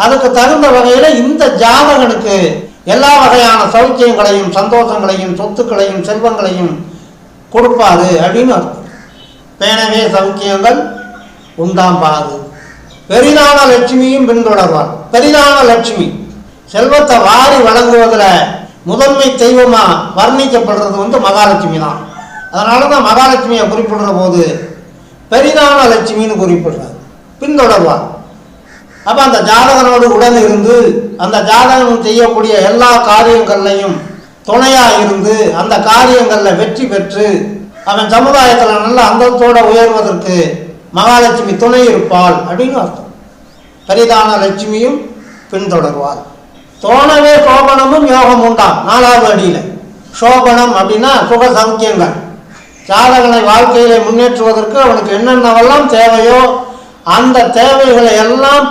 அதுக்கு தகுந்த வகையில் இந்த ஜாதகனுக்கு எல்லா வகையான சௌக்கியங்களையும் சந்தோஷங்களையும் சொத்துக்களையும் செல்வங்களையும் கொடுப்பாரு அப்படின்னு அர்த்தம். பேணவே சௌக்கியங்கள் உண்டாம்பாது. பெரிதான லட்சுமியும் பின்தொடர்வார். பெரிதான லட்சுமி செல்வத்தை வாரி வழங்குவதில் முதன்மை தெய்வமாக வர்ணிக்கப்படுறது மகாலட்சுமி தான். அதனால தான் மகாலட்சுமியை குறிப்பிடுற போது பெரிதான லட்சுமின்னு குறிப்பிடுறார். பின்தொடர்வார். அப்போ அந்த ஜாதகனோடு உடன் இருந்து அந்த ஜாதகம் செய்யக்கூடிய எல்லா காரியங்கள்லையும் துணையாக இருந்து அந்த காரியங்களில் வெற்றி பெற்று அவன் சமுதாயத்தில் நல்ல அந்தத்தோடு உயர்வதற்கு மகாலட்சுமி துணை இருப்பாள் அப்படின்னு அர்த்தம். பெரிதான லட்சுமியும் பின்தொடர்வாள். தோணவே சோபனமும் யோகம் உண்டாம். 4வது அடியில் சோபனம் அப்படின்னா சுக சௌக்கியங்கள். ஜாதகனை வாழ்க்கையிலே முன்னேற்றுவதற்கு அவனுக்கு என்னென்னவெல்லாம் தேவையோ அந்த தேவைகளை எல்லாம்